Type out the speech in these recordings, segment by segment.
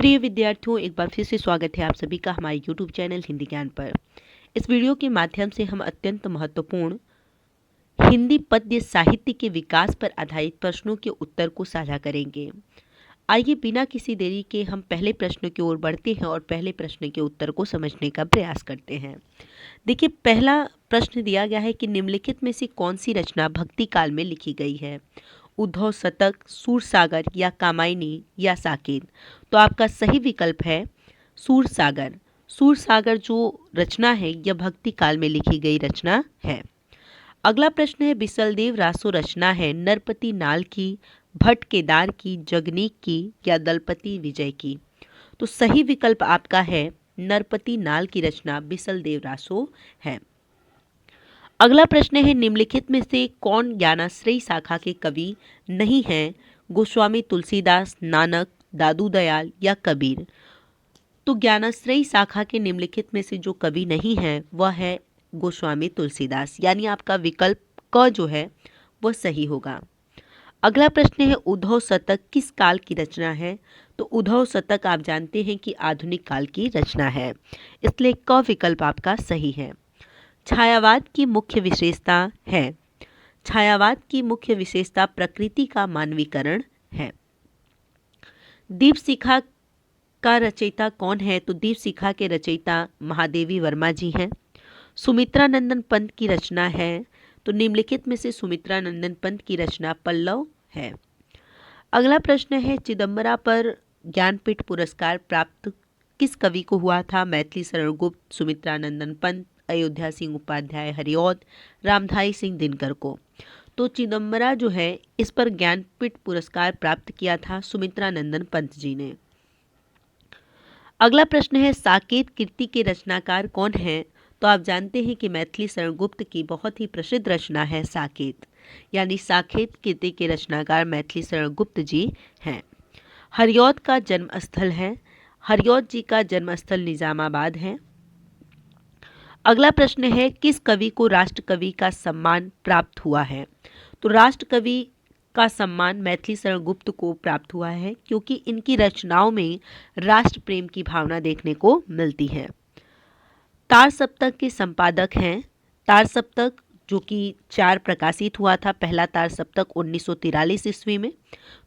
प्रिय विद्यार्थियों, एक बार फिर से स्वागत है आप सभी का हमारे YouTube चैनल हिंदी ज्ञान पर। इस वीडियो के माध्यम से हम अत्यंत महत्वपूर्ण हिंदी पद्य साहित्य के विकास पर आधारित प्रश्नों के उत्तर को साझा करेंगे। आइए बिना किसी देरी के हम पहले प्रश्न की ओर बढ़ते हैं और पहले प्रश्न के उत्तर को समझने का प्रयास करते हैं। देखिए, पहला प्रश्न दिया गया है कि निम्नलिखित में से कौन सी रचना भक्ति काल में लिखी गई है? उद्धव शतक, सूरसागर या कामायनी या साकेत? तो आपका सही विकल्प है सूरसागर। सूरसागर जो रचना है यह भक्ति काल में लिखी गई रचना है। अगला प्रश्न है, बिसलदेव रासो रचना है नरपति नाल की, भट्ट केदार की, जगनीक की या दलपति विजय की? तो सही विकल्प आपका है नरपति नाल की रचना बिसलदेव रासो है। अगला प्रश्न है, निम्नलिखित में से कौन ज्ञानाश्रयी शाखा के कवि नहीं हैं? गोस्वामी तुलसीदास, नानक, दादू दयाल या कबीर? तो ज्ञानाश्रयी शाखा के निम्नलिखित में से जो कवि नहीं है वह है गोस्वामी तुलसीदास, यानी आपका विकल्प क जो है वह सही होगा। अगला प्रश्न है, उद्धव शतक किस काल की रचना है? तो उद्धव शतक आप जानते हैं कि आधुनिक काल की रचना है, इसलिए क विकल्प आपका सही है। छायावाद की मुख्य विशेषता है। छायावाद की मुख्य विशेषता प्रकृति का मानवीकरण है। दीपशिखा का रचयिता कौन है? तो दीपशिखा के रचयिता महादेवी वर्मा जी हैं। सुमित्रा नंदन पंत की रचना है, तो निम्नलिखित में से सुमित्रा नंदन पंत की रचना पल्लव है। अगला प्रश्न है, चिदम्बरा पर ज्ञानपीठ पुरस्कार प्राप्त किस कवि को हुआ था? मैथिली शरण गुप्त, सुमित्रा नंदन पंत, अयोध्या सिंह उपाध्याय हरिऔध, रामधारी सिंह दिनकर को? तो चिदम्बरा जो है इस पर ज्ञानपीठ पुरस्कार प्राप्त किया था सुमित्रा नंदन पंत जी ने। अगला प्रश्न है, साकेत कृति के रचनाकार कौन हैं? तो आप जानते हैं कि मैथिली शरण गुप्त की बहुत ही प्रसिद्ध रचना है साकेत, यानी साकेत कृति के रचनाकार मैथिली शरण गुप्त जी हैं। हरिऔध का जन्मस्थल है। हरिऔध जी का जन्मस्थल निजामाबाद है। अगला प्रश्न है, किस कवि को राष्ट्रकवि का सम्मान प्राप्त हुआ है? तो राष्ट्रकवि का सम्मान मैथिली शरण गुप्त को प्राप्त हुआ है क्योंकि इनकी रचनाओं में राष्ट्र प्रेम की भावना देखने को मिलती है। तार सप्तक के संपादक हैं। तार सप्तक जो कि 4 प्रकाशित हुआ था। पहला तार सप्तक 1943 ईस्वी में,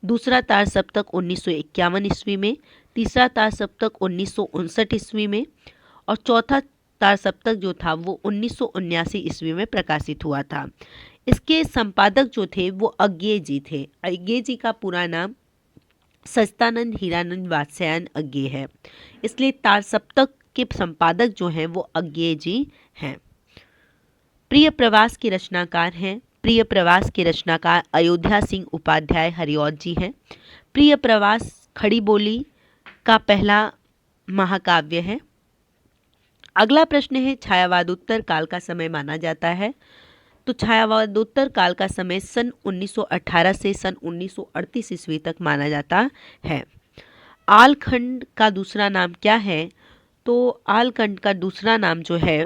दूसरा तार सप्तक 1951 ईस्वी में, तीसरा तार सप्तक 1959 ईस्वी में और चौथा तार सप्तक जो था वो 1979 ईस्वी में प्रकाशित हुआ था। इसके संपादक जो थे वो अज्ञेय जी थे। अज्ञेय जी का पूरा नाम सच्चिदानंद हीरानंद वात्स्यायन अज्ञेय है, इसलिए तार सप्तक के संपादक जो हैं वो अज्ञेय जी हैं। प्रिय प्रवास के रचनाकार हैं। प्रिय प्रवास के रचनाकार अयोध्या सिंह उपाध्याय हरिऔध जी हैं। प्रिय प्रवास खड़ी बोली का पहला महाकाव्य है। अगला प्रश्न है, छायावादोत्तर काल का समय माना जाता है। तो छायावादोत्तर काल का समय सन 1918 से सन 1938 ईस्वी तक माना जाता है। आलखंड का दूसरा नाम क्या है? तो आलखंड का दूसरा नाम जो है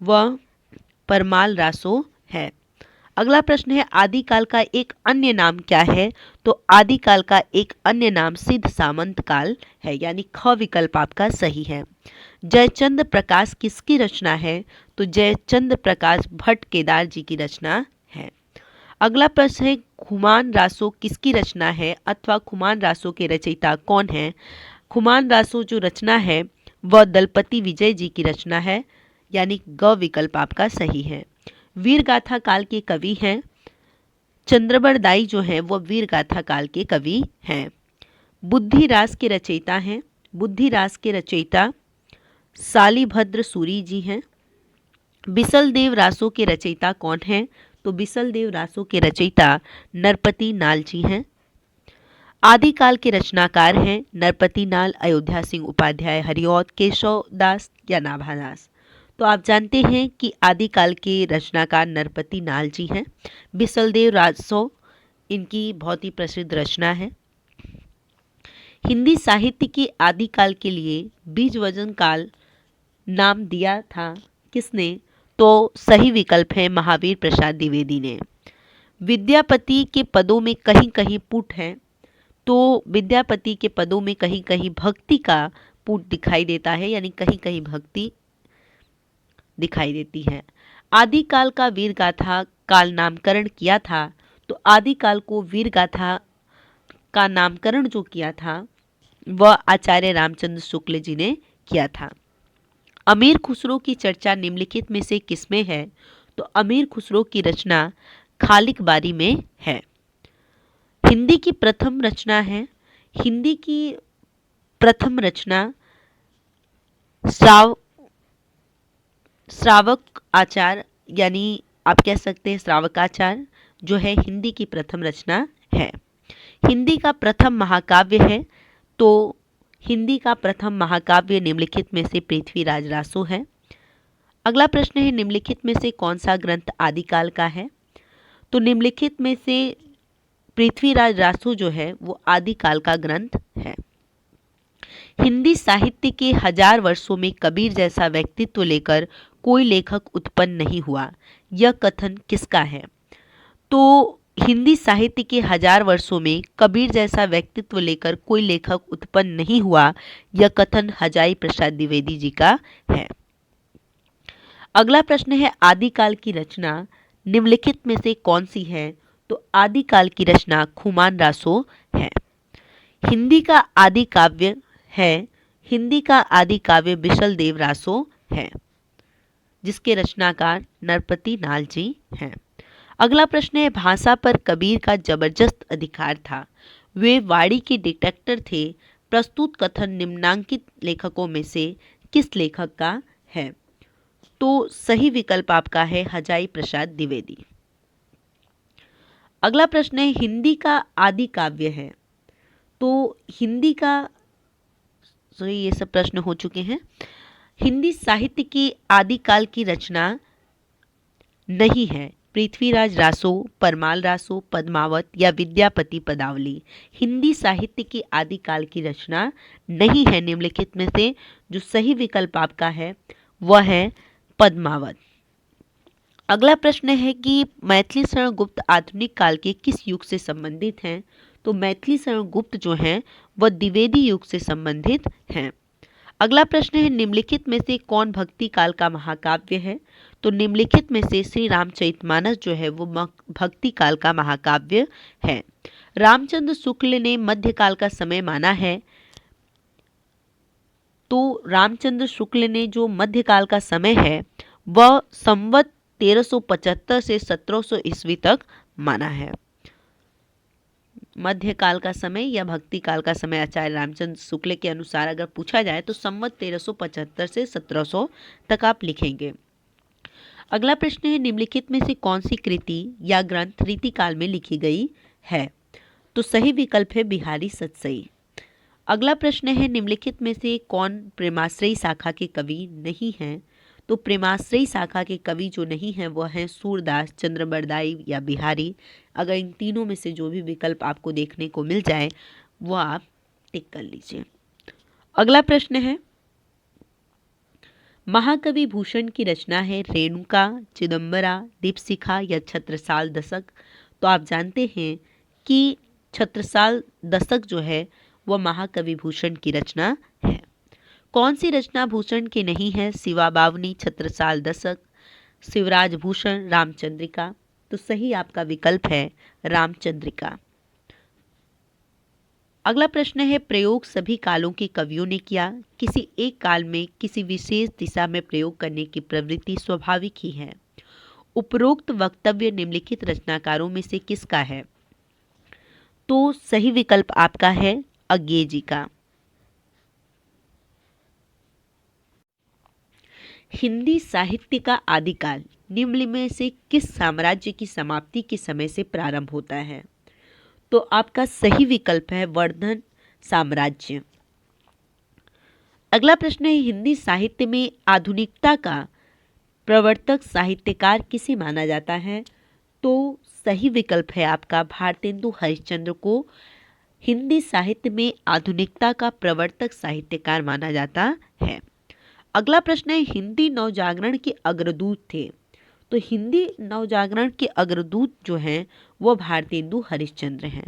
वह परमाल रासो है। अगला प्रश्न है, आदिकाल का एक अन्य नाम क्या है? तो आदिकाल का एक अन्य नाम सिद्ध सामंत काल है, यानी ख विकल्प आपका सही है। जयचंद्र प्रकाश किसकी रचना है? तो जयचंद्र प्रकाश भट्ट केदार जी की रचना है। अगला प्रश्न है, खुमान रासो किसकी रचना है अथवा खुमान रासो के रचयिता कौन है? खुमान रासो जो रचना है वह दलपति विजय जी की रचना है, यानी ग विकल्प आपका सही है। वीर गाथा काल के कवि हैं। चंद्रबड़ दाई जो हैं वह वीर गाथा काल के कवि हैं। बुद्धिरास के रचयिता हैं। बुद्धिरास के रचयिता सालिभद्र सूरी जी हैं। बिसलदेव रासो के रचयिता कौन हैं? तो बिसलदेव रासो के रचयिता नरपति नाल जी हैं। आदिकाल के रचनाकार हैं नरपति नाल, अयोध्या सिंह उपाध्याय हरिऔध, केशव दास या नाभादास? तो आप जानते हैं कि आदिकाल के रचनाकार नरपति नाल जी हैं। बिसलदेव रासो इनकी बहुत ही प्रसिद्ध रचना है। हिंदी साहित्य के आदिकाल के लिए बीज वजन काल नाम दिया था किसने? तो सही विकल्प है महावीर प्रसाद द्विवेदी ने। विद्यापति के पदों में कहीं कहीं पुट है, तो विद्यापति के पदों में कहीं कहीं भक्ति का पुट दिखाई देता है, यानी कहीं कहीं भक्ति दिखाई देती है। आदिकाल का वीर गाथा काल नामकरण किया था, तो आदिकाल को वीर गाथा का नामकरण जो किया था वह आचार्य रामचंद्र शुक्ल जी ने किया था। अमीर खुसरो की चर्चा निम्नलिखित में से किसमें है? तो अमीर खुसरो की रचना खालिक बारी में है। हिंदी की प्रथम रचना है, हिंदी की प्रथम रचना श्रावक आचार, यानी आप कह सकते हैं श्रावकाचार जो है हिंदी की प्रथम रचना है। हिंदी का प्रथम महाकाव्य है, तो हिंदी का प्रथम महाकाव्य निम्नलिखित में से पृथ्वीराज रासो है। अगला प्रश्न है, निम्नलिखित में से कौन सा ग्रंथ आदिकाल का है? तो निम्नलिखित में से पृथ्वीराज रासो जो है वो आदिकाल का ग्रंथ है। हिंदी साहित्य के 1000 वर्षों में कबीर जैसा व्यक्तित्व लेकर कोई लेखक उत्पन्न नहीं हुआ, यह कथन किसका है? तो हिंदी साहित्य के 1000 वर्षों में कबीर जैसा व्यक्तित्व लेकर कोई लेखक उत्पन्न नहीं हुआ, यह कथन हजाई प्रसाद द्विवेदी जी का है। अगला प्रश्न है, आदिकाल की रचना निम्नलिखित में से कौन सी है? तो आदिकाल की रचना खुमान रासो है। हिंदी का आदि काव्य है, हिंदी का आदि काव्य बिशल देव रासो है, जिसके रचनाकार नरपति नाल जी हैं। अगला प्रश्न है, भाषा पर कबीर का जबरदस्त अधिकार था, वे वाणी के डिटेक्टर थे, प्रस्तुत कथन निम्नांकित लेखकों में से किस लेखक का है? तो सही विकल्प आपका है हजाई प्रसाद द्विवेदी। अगला प्रश्न है, हिंदी का आदि काव्य है, तो हिंदी का ये सब प्रश्न हो चुके हैं। हिंदी साहित्य की आदिकाल की रचना नहीं है पृथ्वीराज रासो, परमाल रासो, पद्मावत या विद्यापति पदावली। हिंदी साहित्य की आदिकाल की रचना नहीं है निम्नलिखित में से, जो सही विकल्प आपका है वह है पद्मावत। अगला प्रश्न है कि मैथिली शरण गुप्त आधुनिक काल के किस युग से संबंधित हैं? तो मैथिली शरण गुप्त जो हैं वह द्विवेदी युग से संबंधित हैं। अगला प्रश्न है, निम्नलिखित में से कौन भक्ति काल का महाकाव्य है? तो निम्नलिखित में से श्री रामचरितमानस जो है वो भक्ति काल का महाकाव्य है। रामचंद्र शुक्ल ने मध्यकाल का समय माना है, तो रामचंद्र शुक्ल ने जो मध्यकाल का समय है वह संवत 1375 से 1700 ईस्वी तक माना है। मध्यकाल का समय या भक्ति काल का समय आचार्य रामचंद्र शुक्ल के अनुसार अगर पूछा जाए तो संवत 1375 से 1700 तक आप लिखेंगे। अगला प्रश्न है, निम्नलिखित में से कौन सी कृति या ग्रंथ रीतिकाल में लिखी गई है? तो सही विकल्प है बिहारी सतसई। अगला प्रश्न है, निम्नलिखित में से कौन प्रेमाश्रयी शाखा के कवि नहीं हैं? तो प्रेमाश्रयी शाखा के कवि जो नहीं हैं वह हैं सूरदास, चंद्रबरदाई या बिहारी। अगर इन तीनों में से जो भी विकल्प आपको देखने को मिल जाए वो आप टिक कर लीजिए। अगला प्रश्न है, महाकवि भूषण की रचना है रेणुका, चिदंबरा, दीपशिखा या छत्रसाल दशक। तो आप जानते हैं कि छत्रसाल दशक जो है वह महाकवि भूषण की रचना है। कौन सी रचना भूषण की नहीं है? शिवा बावनी, छत्रसाल दशक, शिवराज भूषण, रामचंद्रिका। तो सही आपका विकल्प है रामचंद्रिका। अगला प्रश्न है, प्रयोग सभी कालों के कवियों ने किया, किसी एक काल में किसी विशेष दिशा में प्रयोग करने की प्रवृत्ति स्वाभाविक ही है। उपरोक्त वक्तव्य निम्नलिखित रचनाकारों में से किसका है? तो सही विकल्प आपका है अज्ञे जी का। हिंदी साहित्य का आदिकाल निम्न में से किस साम्राज्य की समाप्ति के समय से प्रारंभ होता है? तो आपका सही विकल्प है वर्धन साम्राज्य। अगला प्रश्न है, हिंदी साहित्य में आधुनिकता का प्रवर्तक साहित्यकार किसे माना जाता है? तो सही विकल्प है आपका भारतेंदु हरिश्चंद्र को हिंदी साहित्य में आधुनिकता का प्रवर्तक साहित्यकार माना जाता है। अगला प्रश्न है, हिंदी नवजागरण के अग्रदूत थे। तो हिंदी नवजागरण के अग्रदूत जो हैं वो भारतेंदु हरिश्चंद्र हैं।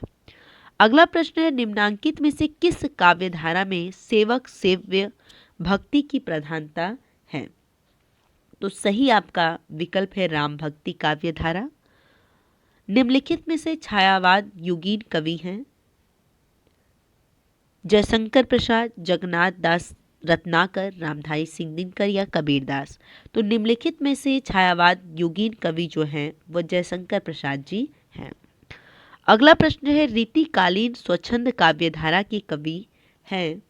अगला प्रश्न है, निम्नांकित में से किस काव्यधारा में सेवक सेव्य भक्ति की प्रधानता है? तो सही आपका विकल्प है राम भक्ति काव्यधारा। निम्नलिखित में से छायावाद युगीन कवि हैं? जयशंकर प्रसाद, जगन्नाथ दास रत्नाकर, रामधारी सिंह दिनकर या कबीरदास। तो निम्नलिखित में से छायावाद युगीन कवि जो हैं वह जयशंकर प्रसाद जी हैं। अगला प्रश्न है, रीतिकालीन स्वच्छंद काव्यधारा के कवि हैं?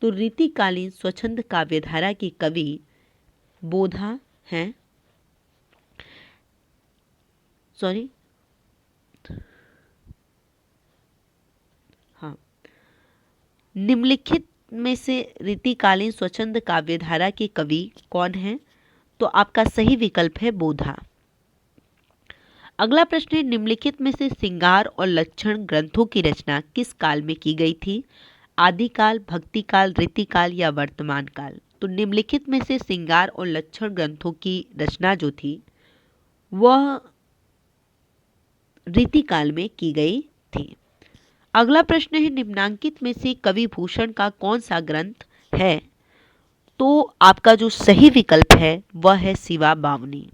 तो रीतिकालीन स्वच्छंद काव्यधारा के कवि बोधा हैं। हाँ, निम्नलिखित में से रीतिकालीन स्वच्छंद काव्यधारा के कवि कौन हैं? तो आपका सही विकल्प है बोधा। अगला प्रश्न है, निम्नलिखित में से श्रृंगार और लक्षण ग्रंथों की रचना किस काल में की गई थी? आदिकाल, भक्तिकाल, रीतिकाल या वर्तमान काल। तो निम्नलिखित में से श्रृंगार और लक्षण ग्रंथों की रचना जो थी वह रीतिकाल में की गई थी। अगला प्रश्न है, निम्नांकित में से कवि भूषण का कौन सा ग्रंथ है? तो आपका जो सही विकल्प है वह है शिवा बावनी।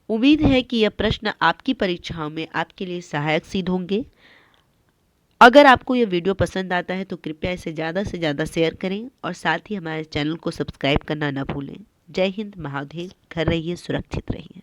उम्मीद है कि यह प्रश्न आपकी परीक्षाओं में आपके लिए सहायक सिद्ध होंगे। अगर आपको यह वीडियो पसंद आता है तो कृपया इसे ज़्यादा से ज़्यादा शेयर करें और साथ ही हमारे चैनल को सब्सक्राइब करना न भूलें। जय हिंद, महादेव, घर रहिए, सुरक्षित रहिए।